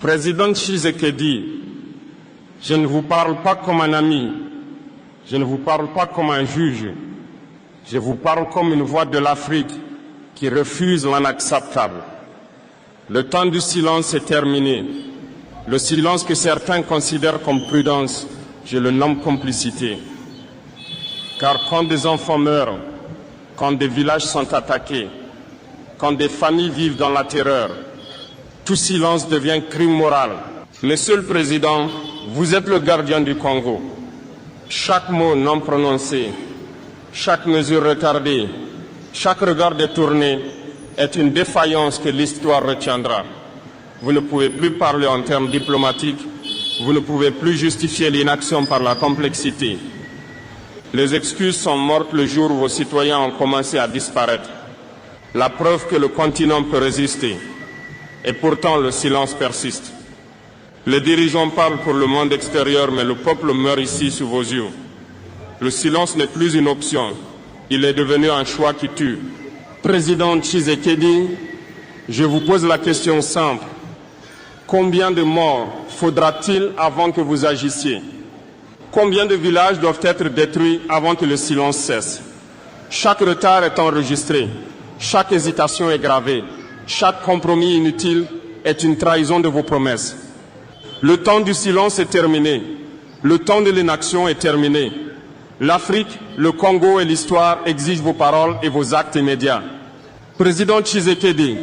Président Tshisekedi, je ne vous parle pas comme un ami, je ne vous parle pas comme un juge, je vous parle comme une voix de l'Afrique qui refuse l'inacceptable. Le temps du silence est terminé. Le silence que certains considèrent comme prudence, je le nomme complicité. Car quand des enfants meurent, quand des villages sont attaqués, quand des familles vivent dans la terreur, tout silence devient crime moral. Monsieur le Président, vous êtes le gardien du Congo. Chaque mot non prononcé, chaque mesure retardée, chaque regard détourné est une défaillance que l'histoire retiendra. Vous ne pouvez plus parler en termes diplomatiques, vous ne pouvez plus justifier l'inaction par la complexité. Les excuses sont mortes le jour où vos citoyens ont commencé à disparaître. La preuve que le continent peut résister. Et pourtant, le silence persiste. Les dirigeants parlent pour le monde extérieur, mais le peuple meurt ici sous vos yeux. Le silence n'est plus une option. Il est devenu un choix qui tue. Président Tshisekedi, je vous pose la question simple. Combien de morts faudra-t-il avant que vous agissiez? Combien de villages doivent être détruits avant que le silence cesse? Chaque retard est enregistré. Chaque hésitation est gravée. Chaque compromis inutile est une trahison de vos promesses. Le temps du silence est terminé. Le temps de l'inaction est terminé. L'Afrique, le Congo et l'histoire exigent vos paroles et vos actes immédiats. Président Tshisekedi,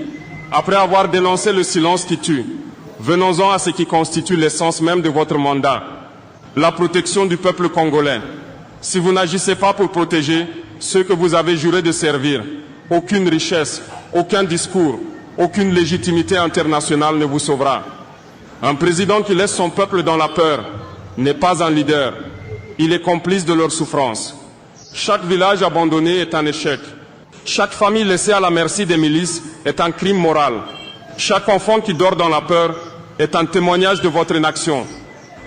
après avoir dénoncé le silence qui tue, venons-en à ce qui constitue l'essence même de votre mandat, la protection du peuple congolais. Si vous n'agissez pas pour protéger ceux que vous avez juré de servir, aucune richesse, aucun discours, aucune légitimité internationale ne vous sauvera. Un président qui laisse son peuple dans la peur n'est pas un leader. Il est complice de leur souffrance. Chaque village abandonné est un échec. Chaque famille laissée à la merci des milices est un crime moral. Chaque enfant qui dort dans la peur est un témoignage de votre inaction.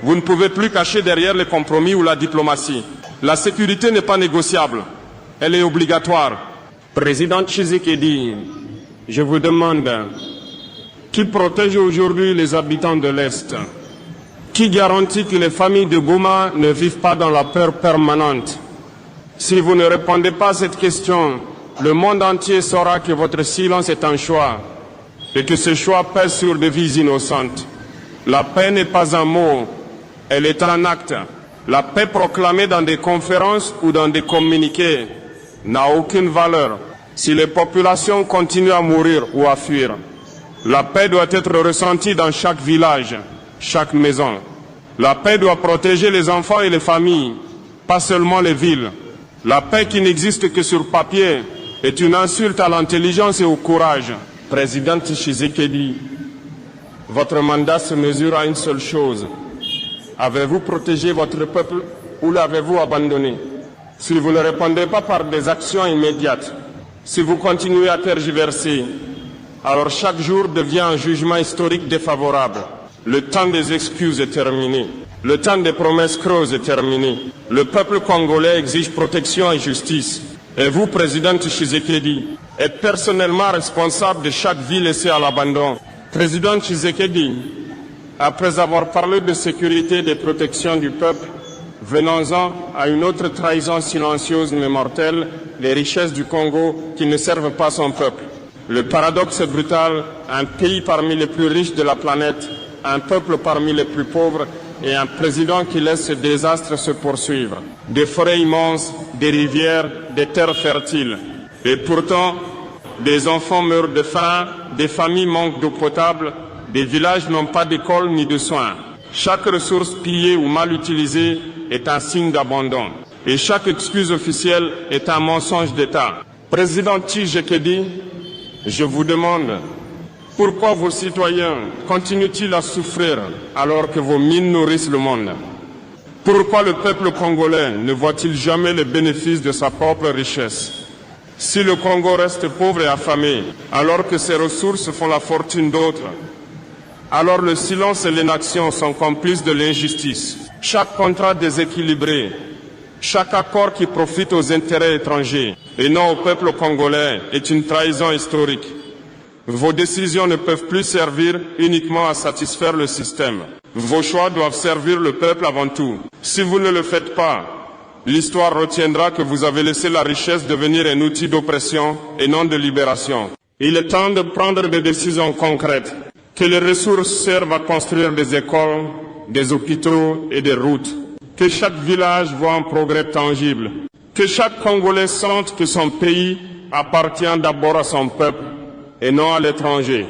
Vous ne pouvez plus cacher derrière les compromis ou la diplomatie. La sécurité n'est pas négociable. Elle est obligatoire. Président Tshisekedi, je vous demande, qui protège aujourd'hui les habitants de l'Est? Qui garantit que les familles de Goma ne vivent pas dans la peur permanente? Si vous ne répondez pas à cette question, le monde entier saura que votre silence est un choix et que ce choix pèse sur des vies innocentes. La paix n'est pas un mot, elle est un acte. La paix proclamée dans des conférences ou dans des communiqués n'a aucune valeur si les populations continuent à mourir ou à fuir. La paix doit être ressentie dans chaque village, chaque maison. La paix doit protéger les enfants et les familles, pas seulement les villes. La paix qui n'existe que sur papier est une insulte à l'intelligence et au courage. Président Tshisekedi, votre mandat se mesure à une seule chose. Avez-vous protégé votre peuple ou l'avez-vous abandonné? Si vous ne répondez pas par des actions immédiates, si vous continuez à tergiverser, alors chaque jour devient un jugement historique défavorable. Le temps des excuses est terminé. Le temps des promesses creuses est terminé. Le peuple congolais exige protection et justice. Et vous, Président Tshisekedi, êtes personnellement responsable de chaque vie laissée à l'abandon. Président Tshisekedi, après avoir parlé de sécurité et de protection du peuple, venons-en à une autre trahison silencieuse mais mortelle, les richesses du Congo qui ne servent pas son peuple. Le paradoxe est brutal, un pays parmi les plus riches de la planète, un peuple parmi les plus pauvres et un président qui laisse ce désastre se poursuivre. Des forêts immenses, des rivières, des terres fertiles. Et pourtant, des enfants meurent de faim, des familles manquent d'eau potable, des villages n'ont pas d'école ni de soins. Chaque ressource pillée ou mal utilisée est un signe d'abandon. Et chaque excuse officielle est un mensonge d'État. Président Tshisekedi, je vous demande, pourquoi vos citoyens continuent-ils à souffrir alors que vos mines nourrissent le monde? Pourquoi le peuple congolais ne voit-il jamais les bénéfices de sa propre richesse? Si le Congo reste pauvre et affamé, alors que ses ressources font la fortune d'autres, alors le silence et l'inaction sont complices de l'injustice. Chaque contrat déséquilibré, chaque accord qui profite aux intérêts étrangers et non au peuple congolais est une trahison historique. Vos décisions ne peuvent plus servir uniquement à satisfaire le système. Vos choix doivent servir le peuple avant tout. Si vous ne le faites pas, l'histoire retiendra que vous avez laissé la richesse devenir un outil d'oppression et non de libération. Il est temps de prendre des décisions concrètes. Que les ressources servent à construire des écoles, des hôpitaux et des routes. Que chaque village voit un progrès tangible. Que chaque Congolais sente que son pays appartient d'abord à son peuple et non à l'étranger.